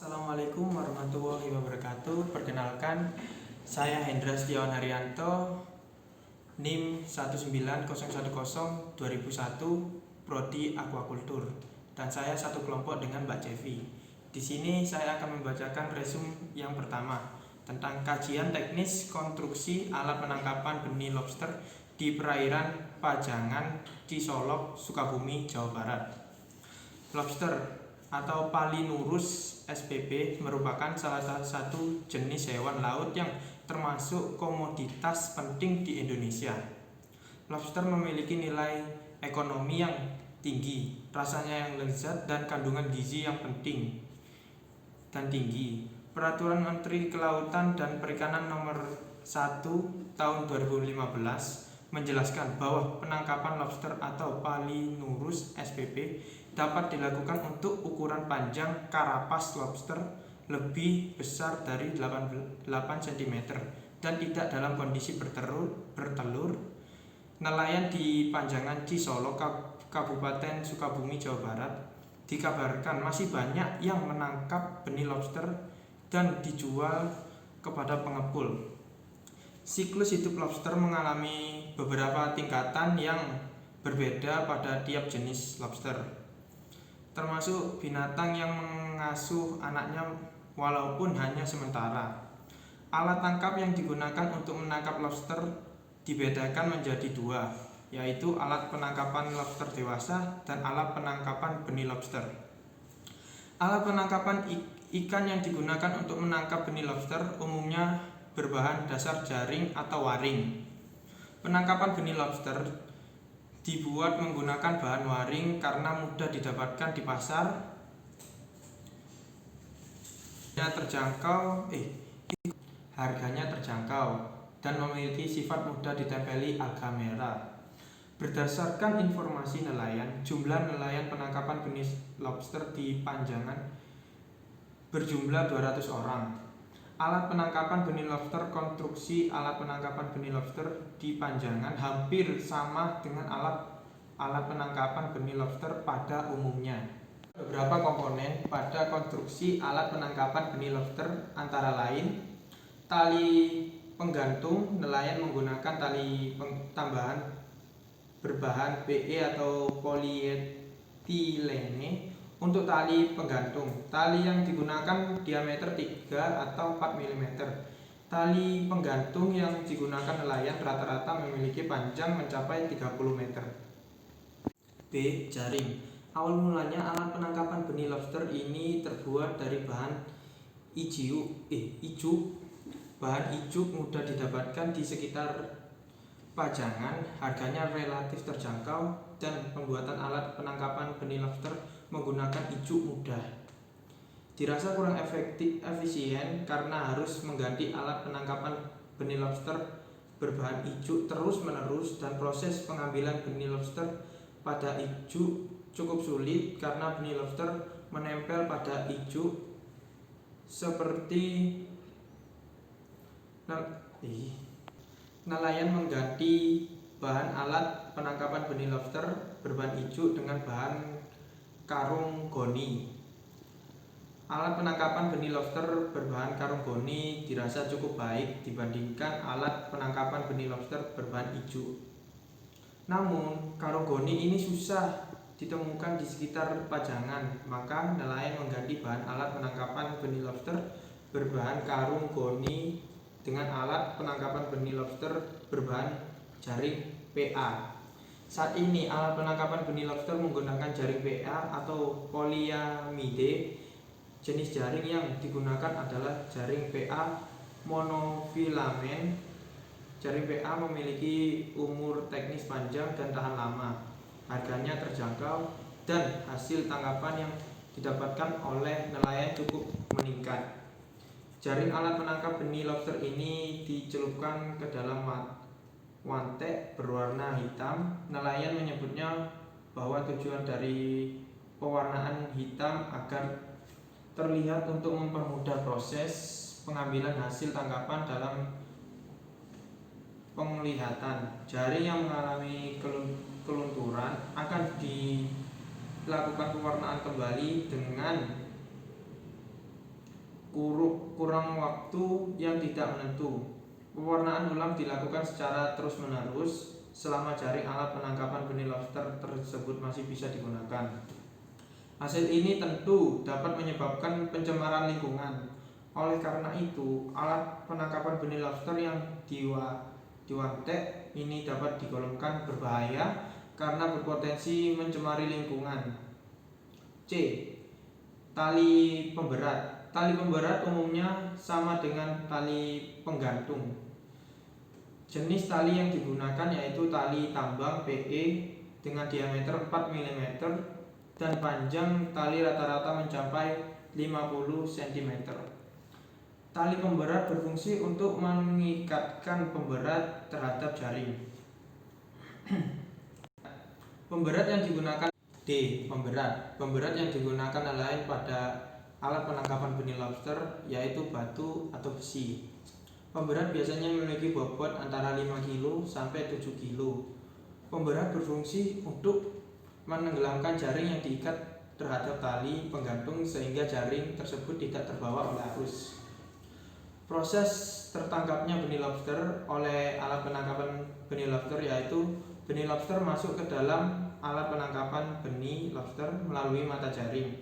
Assalamualaikum warahmatullahi wabarakatuh. Perkenalkan, saya Hendra Setiawan Haryanto, NIM 190102001, Prodi Aquacultur, dan saya satu kelompok dengan Mbak Cevi. Di sini saya akan membacakan resume yang pertama tentang kajian teknis konstruksi alat penangkapan benih lobster di perairan Pajangan, Cisolok, Sukabumi, Jawa Barat. Lobster atau Palinurus spp merupakan salah satu jenis hewan laut yang termasuk komoditas penting di Indonesia. Lobster memiliki nilai ekonomi yang tinggi, rasanya yang lezat, dan kandungan gizi yang penting dan tinggi. Peraturan Menteri Kelautan dan Perikanan Nomor 1 Tahun 2015 menjelaskan bahwa penangkapan lobster atau Palinurus spp dapat dilakukan untuk ukuran panjang karapas lobster lebih besar dari 8 cm dan tidak dalam kondisi bertelur. Nelayan di Pajangan Cisolok, Kabupaten Sukabumi, Jawa Barat, dikabarkan masih banyak yang menangkap benih lobster dan dijual kepada pengepul. Siklus hidup lobster mengalami beberapa tingkatan yang berbeda pada tiap jenis lobster, termasuk binatang yang mengasuh anaknya walaupun hanya sementara. Alat tangkap yang digunakan untuk menangkap lobster dibedakan menjadi dua, yaitu alat penangkapan lobster dewasa dan alat penangkapan benih lobster. Alat penangkapan ikan yang digunakan untuk menangkap benih lobster umumnya berbahan dasar jaring atau waring. Penangkapan benih lobster dibuat menggunakan bahan waring karena mudah didapatkan di pasar, harganya terjangkau dan memiliki sifat mudah ditempeli alga merah. Berdasarkan informasi nelayan, jumlah nelayan penangkapan benih lobster di Pajangan berjumlah 200 orang. Alat penangkapan benih lobster, konstruksi alat penangkapan benih lobster di Pajangan hampir sama dengan alat penangkapan benih lobster pada umumnya. Beberapa komponen pada konstruksi alat penangkapan benih lobster antara lain tali penggantung. Nelayan menggunakan tali tambahan berbahan PE atau polietilene untuk tali penggantung. Tali yang digunakan diameter 3 atau 4 mm. Tali penggantung yang digunakan nelayan rata-rata memiliki panjang mencapai 30 meter. B. Jaring. Awal mulanya alat penangkapan benih lobster ini terbuat dari bahan ijuk. Bahan ijuk mudah didapatkan di sekitar Pajangan, harganya relatif terjangkau, dan pembuatan alat penangkapan benih lobster menggunakan ijuk mudah. Dirasa kurang efisien karena harus mengganti alat penangkapan benih lobster berbahan ijuk terus-menerus, dan proses pengambilan benih lobster pada ijuk cukup sulit karena benih lobster menempel pada ijuk seperti nelayan mengganti bahan alat penangkapan benih lobster berbahan ijuk dengan bahan karung goni. Alat penangkapan benih lobster berbahan karung goni dirasa cukup baik dibandingkan alat penangkapan benih lobster berbahan ijuk. Namun, karung goni ini susah ditemukan di sekitar Pajangan, maka nelayan mengganti bahan alat penangkapan benih lobster berbahan karung goni dengan alat penangkapan benih lobster berbahan jaring PA. Saat ini alat penangkapan benih lobster menggunakan jaring PA atau polyamide. Jenis jaring yang digunakan adalah jaring PA monofilamen. Jaring PA memiliki umur teknis panjang dan tahan lama. Harganya terjangkau dan hasil tangkapan yang didapatkan oleh nelayan cukup meningkat. Jaring alat penangkap benih lobster ini dicelupkan ke dalam wantek berwarna hitam. Nelayan menyebutnya bahwa tujuan dari pewarnaan hitam agar terlihat untuk mempermudah proses pengambilan hasil tangkapan dalam penglihatan. Jaring yang mengalami kelunturan akan dilakukan pewarnaan kembali dengan kurang waktu yang tidak menentu. Pewarnaan ulang dilakukan secara terus-menerus selama jaring alat penangkapan benih lobster tersebut masih bisa digunakan. Hasil ini tentu dapat menyebabkan pencemaran lingkungan. Oleh karena itu, alat penangkapan benih lobster yang diwantek ini dapat digolongkan berbahaya karena berpotensi mencemari lingkungan. C. Tali pemberat. Tali pemberat umumnya sama dengan tali penggantung. Jenis tali yang digunakan yaitu tali tambang PE dengan diameter 4 mm dan panjang tali rata-rata mencapai 50 cm. Tali pemberat berfungsi untuk mengikatkan pemberat terhadap jaring. Pemberat yang digunakan D. Pemberat yang digunakan lain pada alat penangkapan benih lobster yaitu batu atau besi. Pemberat biasanya memiliki bobot antara 5 kg sampai 7 kg. Pemberat berfungsi untuk menenggelamkan jaring yang diikat terhadap tali penggantung sehingga jaring tersebut tidak terbawa oleh arus. Proses tertangkapnya benih lobster oleh alat penangkapan benih lobster yaitu benih lobster masuk ke dalam alat penangkapan benih lobster melalui mata jaring.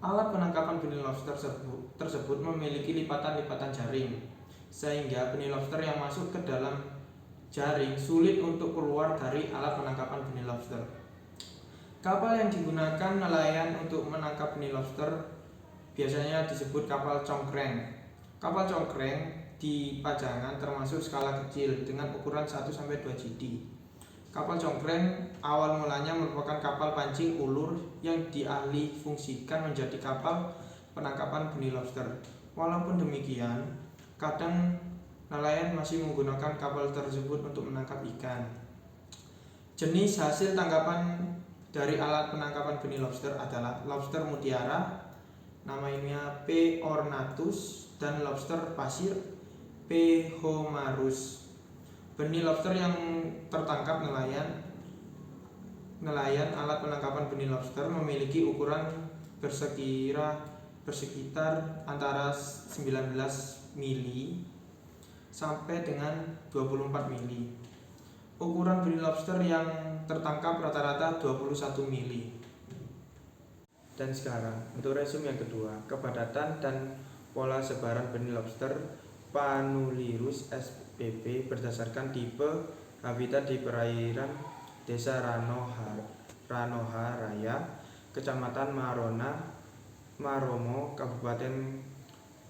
Alat penangkapan benih lobster tersebut memiliki lipatan-lipatan jaring, sehingga benih lobster yang masuk ke dalam jaring sulit untuk keluar dari alat penangkapan benih lobster. Kapal yang digunakan nelayan untuk menangkap benih lobster biasanya disebut kapal congkreng. Kapal congkreng di pajangan termasuk skala kecil dengan ukuran 1-2 GD. Kapal congkreng awal mulanya merupakan kapal pancing ulur yang dialih fungsikan menjadi kapal penangkapan benih lobster. Walaupun demikian, kadang nelayan masih menggunakan kapal tersebut untuk menangkap ikan. Jenis hasil tangkapan dari alat penangkapan benih lobster adalah lobster mutiara, namanya P. ornatus, dan lobster pasir P. homarus. Benih lobster yang tertangkap nelayan alat penangkapan benih lobster memiliki ukuran bersekitar antara 19 mili sampai dengan 24 mili. Ukuran benih lobster yang tertangkap rata-rata 21 mili. Dan sekarang untuk resume yang kedua, kepadatan dan pola sebaran benih lobster Panulirus spp berdasarkan tipe habitat di perairan Desa Ranoha Raya, Kecamatan Maromo, Kabupaten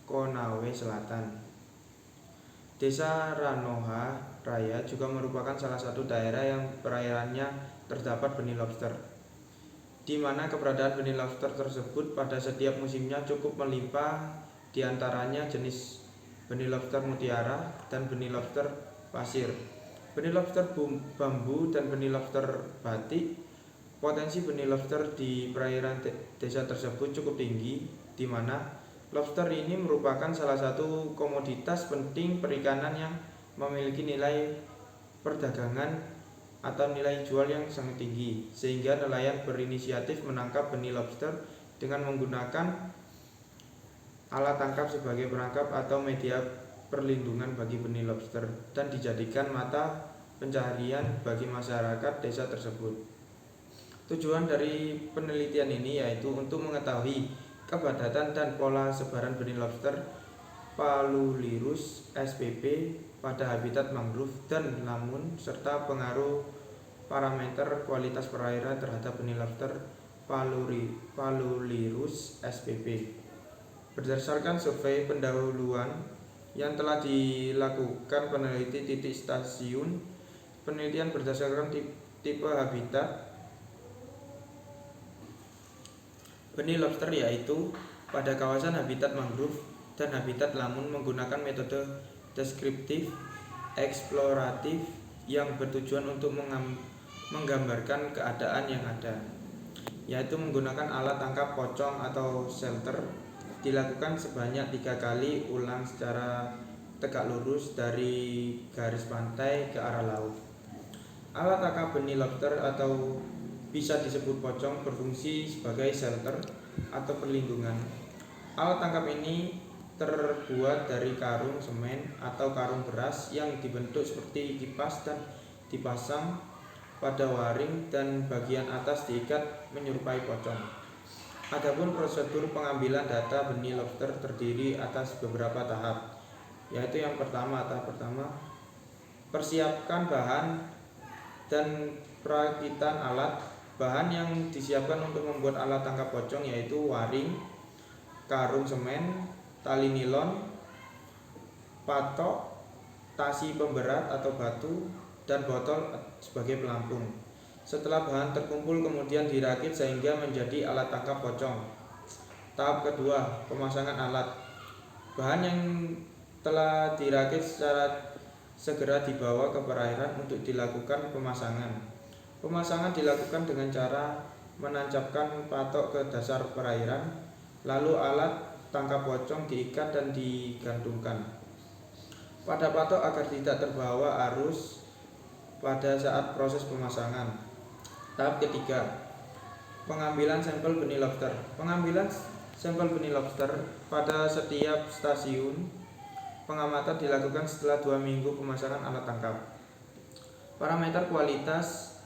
Konawe Selatan. Desa Ranoha Raya juga merupakan salah satu daerah yang perairannya terdapat benih lobster, di mana keberadaan benih lobster tersebut pada setiap musimnya cukup melimpah, di antaranya jenis benih lobster mutiara dan benih lobster pasir, benih lobster bambu, dan benih lobster batik. Potensi benih lobster di perairan desa tersebut cukup tinggi, di mana lobster ini merupakan salah satu komoditas penting perikanan yang memiliki nilai perdagangan atau nilai jual yang sangat tinggi, sehingga nelayan berinisiatif menangkap benih lobster dengan menggunakan alat tangkap sebagai perangkap atau media perlindungan bagi benih lobster dan dijadikan mata pencaharian bagi masyarakat desa tersebut. Tujuan dari penelitian ini yaitu untuk mengetahui kepadatan dan pola sebaran benih lobster Panulirus spp pada habitat mangrove dan lamun serta pengaruh parameter kualitas perairan terhadap benih lobster Panulirus spp. Berdasarkan survei pendahuluan yang telah dilakukan peneliti titik stasiun penelitian berdasarkan tipe habitat benih lobster yaitu pada kawasan habitat mangrove dan habitat lamun menggunakan metode deskriptif eksploratif yang bertujuan untuk menggambarkan keadaan yang ada, yaitu menggunakan alat tangkap pocong atau shelter, dilakukan sebanyak 3 kali ulang secara tegak lurus dari garis pantai ke arah laut. Alat tangkap benih lobster atau bisa disebut pocong berfungsi sebagai shelter atau perlindungan. Alat tangkap ini terbuat dari karung semen atau karung beras yang dibentuk seperti kipas dan dipasang pada waring dan bagian atas diikat menyerupai pocong. Adapun prosedur pengambilan data benih lobster terdiri atas beberapa tahap, yaitu yang pertama, tahap pertama, persiapkan bahan dan perakitan alat. Bahan yang disiapkan untuk membuat alat tangkap pocong yaitu waring, karung semen, tali nilon, patok, tasi pemberat atau batu, dan botol sebagai pelampung. Setelah bahan terkumpul kemudian dirakit sehingga menjadi alat tangkap pocong. Tahap kedua, pemasangan alat. Bahan yang telah dirakit secara segera dibawa ke perairan untuk dilakukan pemasangan. Pemasangan dilakukan dengan cara menancapkan patok ke dasar perairan, lalu alat tangkap pocong diikat dan digantungkan pada patok agar tidak terbawa arus pada saat proses pemasangan. Tahap ketiga, pengambilan sampel benih lobster. Pengambilan sampel benih lobster pada setiap stasiun pengamatan dilakukan setelah 2 minggu pemasangan alat tangkap. Parameter kualitas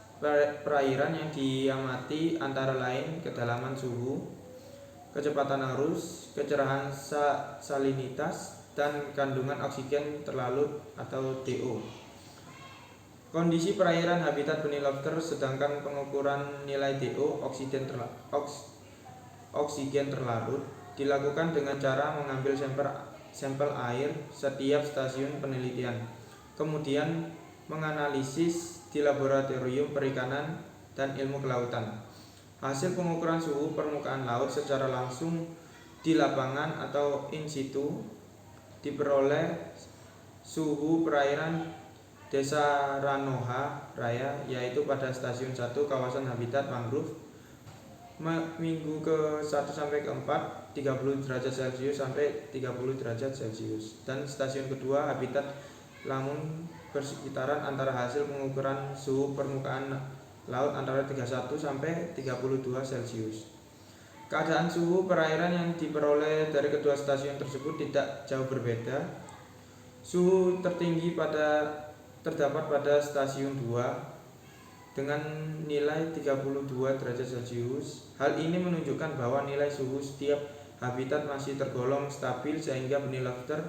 perairan yang diamati antara lain kedalaman suhu, kecepatan arus, kecerahan salinitas, dan kandungan oksigen terlarut atau DO. Kondisi perairan habitat benih lobster, sedangkan pengukuran nilai DO oksigen terlarut dilakukan dengan cara mengambil sampel air setiap stasiun penelitian, kemudian menganalisis di laboratorium perikanan dan ilmu kelautan. Hasil pengukuran suhu permukaan laut secara langsung di lapangan atau in situ diperoleh suhu perairan Desa Ranoha Raya, yaitu pada stasiun 1 kawasan habitat mangrove minggu ke-1 sampai ke-4 30 derajat Celcius sampai 30 derajat Celcius, dan stasiun kedua habitat Lamun bersekitaran antara hasil pengukuran suhu permukaan laut antara 31 sampai 32 Celcius. Keadaan suhu perairan yang diperoleh dari kedua stasiun tersebut tidak jauh berbeda. Suhu tertinggi terdapat pada stasiun 2 dengan nilai 32 derajat Celcius. Hal ini menunjukkan bahwa nilai suhu setiap habitat masih tergolong stabil sehingga benih lobster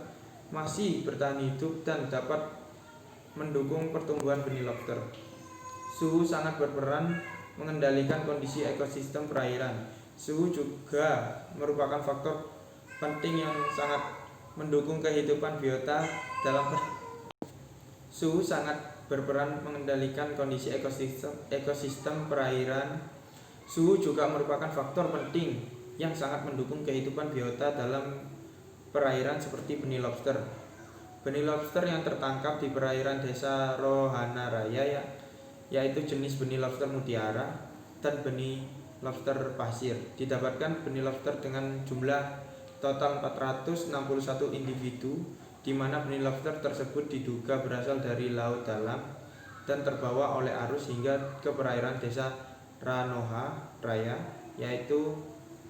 masih bertahan hidup dan dapat mendukung pertumbuhan benih lobster. Suhu sangat berperan mengendalikan kondisi ekosistem perairan. Suhu juga merupakan faktor penting yang sangat mendukung kehidupan biota dalam Suhu sangat berperan mengendalikan kondisi ekosistem perairan. Suhu juga merupakan faktor penting yang sangat mendukung kehidupan biota dalam perairan seperti benih lobster. Benih lobster yang tertangkap di perairan Desa Rohana Raya yaitu jenis benih lobster mutiara dan benih lobster pasir. Didapatkan benih lobster dengan jumlah total 461 individu, di mana benih lobster tersebut diduga berasal dari laut dalam dan terbawa oleh arus hingga ke perairan Desa Ranoha Raya,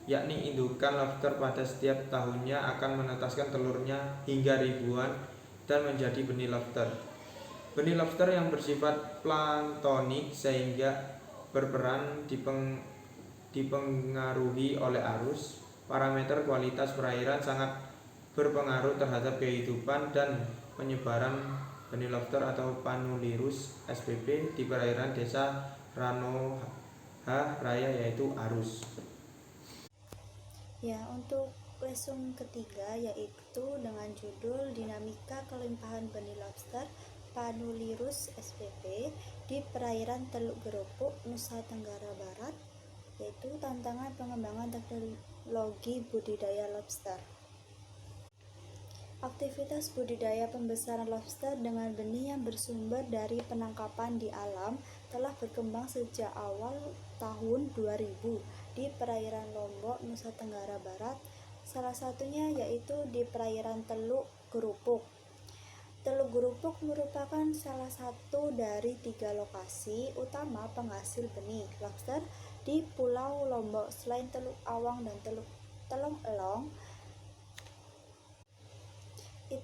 yakni indukan lobster pada setiap tahunnya akan menetaskan telurnya hingga ribuan dan menjadi benih lobster. Benih lobster yang bersifat planktonik sehingga berperan dipengaruhi oleh arus. Parameter kualitas perairan sangat berpengaruh terhadap kehidupan dan penyebaran benih lobster atau Panulirus spp di perairan Desa Ranoha Raya yaitu arus. Ya, untuk lesson ketiga yaitu dengan judul Dinamika Kelimpahan Benih Lobster Panulirus spp di perairan Teluk Gerupuk, Nusa Tenggara Barat, yaitu tantangan pengembangan teknologi budidaya lobster. Aktivitas budidaya pembesaran lobster dengan benih yang bersumber dari penangkapan di alam telah berkembang sejak awal tahun 2000 di perairan Lombok, Nusa Tenggara Barat, salah satunya yaitu di perairan Teluk Gerupuk. Teluk Gerupuk merupakan salah satu dari 3 lokasi utama penghasil benih lobster di Pulau Lombok. Selain Teluk Awang dan Teluk Telong Elong,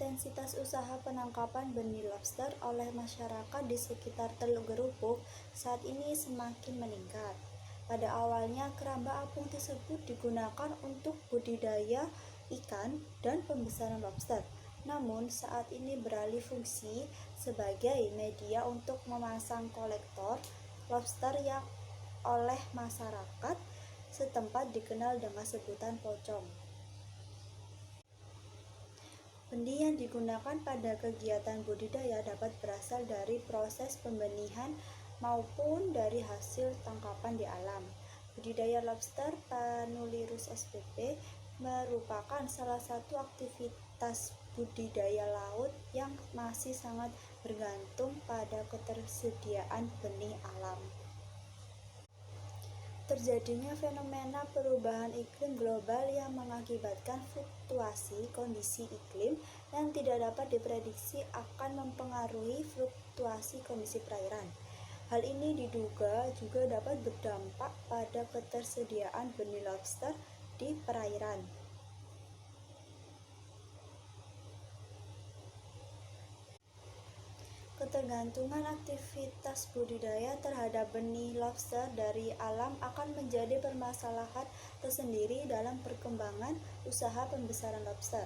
intensitas usaha penangkapan benih lobster oleh masyarakat di sekitar Teluk Gerupuk saat ini semakin meningkat. Pada awalnya, keramba apung tersebut digunakan untuk budidaya ikan dan pembesaran lobster. Namun, saat ini beralih fungsi sebagai media untuk memasang kolektor lobster yang oleh masyarakat setempat dikenal dengan sebutan pocong. Benih yang digunakan pada kegiatan budidaya dapat berasal dari proses pembenihan maupun dari hasil tangkapan di alam. Budidaya lobster Panulirus spp merupakan salah satu aktivitas budidaya laut yang masih sangat bergantung pada ketersediaan benih alam. Terjadinya fenomena perubahan iklim global yang mengakibatkan fluktuasi kondisi iklim yang tidak dapat diprediksi akan mempengaruhi fluktuasi kondisi perairan. Hal ini diduga juga dapat berdampak pada ketersediaan benih lobster di perairan. Ketergantungan aktivitas budidaya terhadap benih lobster dari alam akan menjadi permasalahan tersendiri dalam perkembangan usaha pembesaran lobster.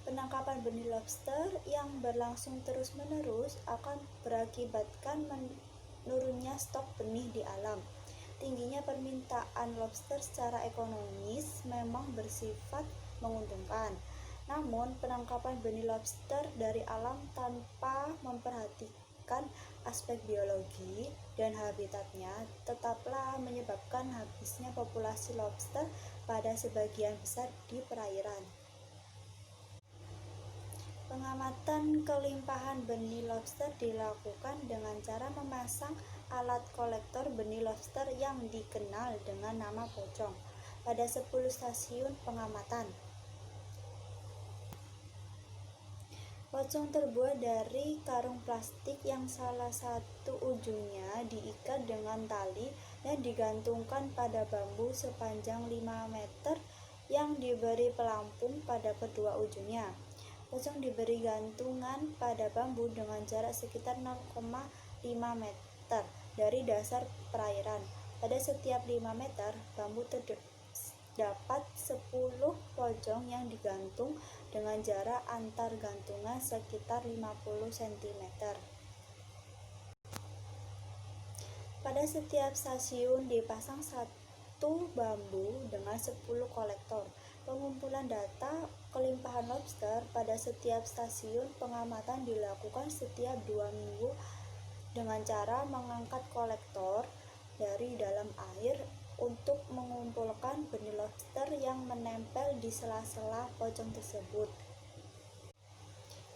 Penangkapan benih lobster yang berlangsung terus-menerus akan berakibatkan menurunnya stok benih di alam. Tingginya permintaan lobster secara ekonomis memang bersifat menguntungkan. Namun, penangkapan benih lobster dari alam tanpa memperhatikan aspek biologi dan habitatnya tetaplah menyebabkan habisnya populasi lobster pada sebagian besar di perairan. Pengamatan kelimpahan benih lobster dilakukan dengan cara memasang alat kolektor benih lobster yang dikenal dengan nama pocong pada 10 stasiun pengamatan. Pocong terbuat dari karung plastik yang salah satu ujungnya diikat dengan tali dan digantungkan pada bambu sepanjang 5 meter yang diberi pelampung pada kedua ujungnya. Pocong diberi gantungan pada bambu dengan jarak sekitar 0,5 meter dari dasar perairan. Pada setiap 5 meter, bambu terdapat 10 pocong yang digantung dengan jarak antar gantungan sekitar 50 cm. Pada setiap stasiun dipasang satu bambu dengan 10 kolektor. Pengumpulan data kelimpahan lobster pada setiap stasiun pengamatan dilakukan setiap 2 minggu dengan cara mengangkat kolektor dari dalam air untuk mengumpulkan benih lobster yang menempel di sela-sela pocong tersebut.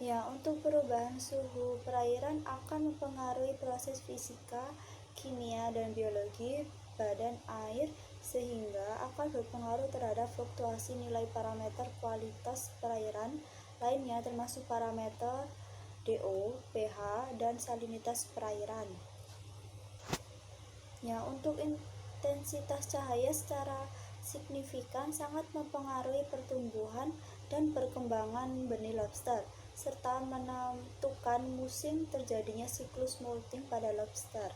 Ya, untuk perubahan suhu perairan akan mempengaruhi proses fisika, kimia, dan biologi badan air sehingga akan berpengaruh terhadap fluktuasi nilai parameter kualitas perairan lainnya termasuk parameter DO, pH, dan salinitas perairan. Ya, untuk intensitas cahaya secara signifikan sangat mempengaruhi pertumbuhan dan perkembangan benih lobster, serta menentukan musim terjadinya siklus molting pada lobster.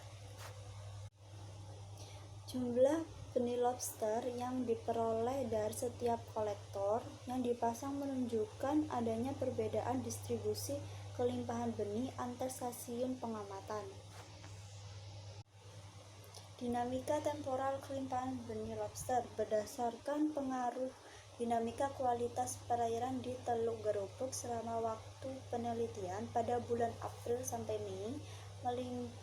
Jumlah benih lobster yang diperoleh dari setiap kolektor yang dipasang menunjukkan adanya perbedaan distribusi kelimpahan benih antar stasiun pengamatan. Dinamika temporal kelimpahan benih lobster berdasarkan pengaruh dinamika kualitas perairan di Teluk Gerupuk selama waktu penelitian pada bulan April sampai Mei.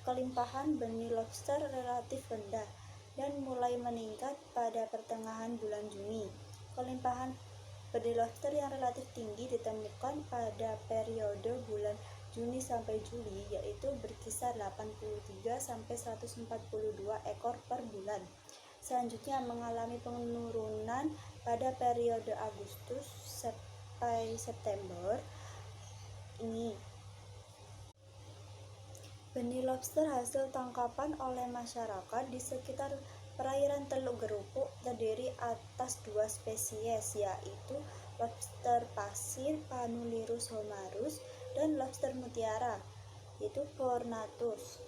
Kelimpahan benih lobster relatif rendah dan mulai meningkat pada pertengahan bulan Juni. Kelimpahan benih lobster yang relatif tinggi ditemukan pada periode bulan Juni sampai Juli, yaitu berkisar 83 sampai 142 ekor per bulan. Selanjutnya mengalami penurunan pada periode Agustus sampai September ini. Benih lobster hasil tangkapan oleh masyarakat di sekitar perairan Teluk Gerupuk terdiri atas 2 spesies, yaitu lobster pasir Panulirus homarus, dan lobster mutiara, yaitu Cornatus.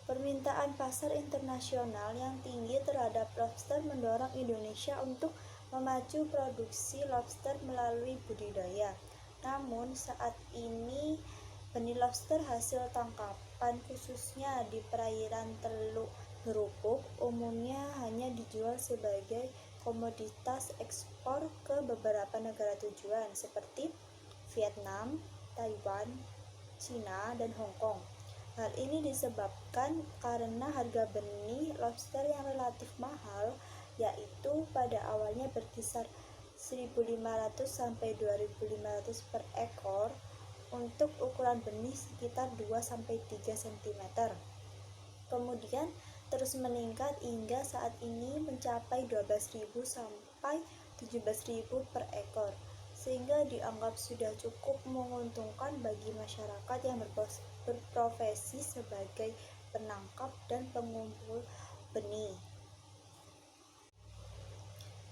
Permintaan pasar internasional yang tinggi terhadap lobster mendorong Indonesia untuk memacu produksi lobster melalui budidaya. Namun saat ini benih lobster hasil tangkapan khususnya di perairan Teluk Berukuk umumnya hanya dijual sebagai komoditas ekspor ke beberapa negara tujuan seperti Vietnam, Taiwan, Cina, dan Hong Kong. Hal ini disebabkan karena harga benih lobster yang relatif mahal, yaitu pada awalnya berkisar 1.500 sampai 2.500 per ekor untuk ukuran benih sekitar 2-3 cm. Kemudian terus meningkat hingga saat ini mencapai 12.000 sampai 17.000 per ekor, sehingga dianggap sudah cukup menguntungkan bagi masyarakat yang berprofesi sebagai penangkap dan pengumpul benih.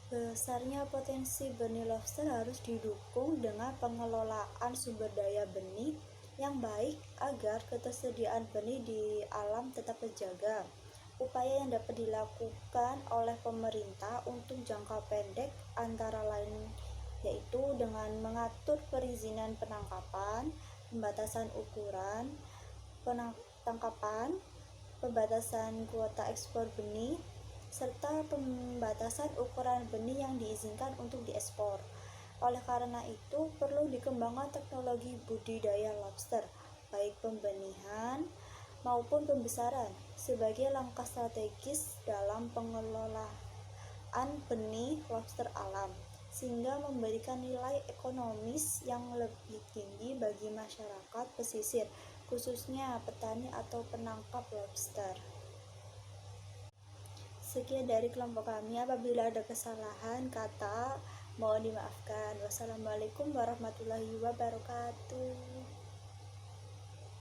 Besarnya potensi benih lobster harus didukung dengan pengelolaan sumber daya benih yang baik agar ketersediaan benih di alam tetap terjaga. Upaya yang dapat dilakukan oleh pemerintah untuk jangka pendek antara lain yaitu dengan mengatur perizinan penangkapan, pembatasan ukuran penangkapan, pembatasan kuota ekspor benih, serta pembatasan ukuran benih yang diizinkan untuk diekspor. Oleh karena itu, perlu dikembangkan teknologi budidaya lobster, baik pembenihan maupun pembesaran, sebagai langkah strategis dalam pengelolaan benih lobster alam, sehingga memberikan nilai ekonomis yang lebih tinggi bagi masyarakat pesisir, khususnya petani atau penangkap lobster. Sekian dari kelompok kami. Apabila ada kesalahan kata, mohon dimaafkan. Wassalamualaikum warahmatullahi wabarakatuh.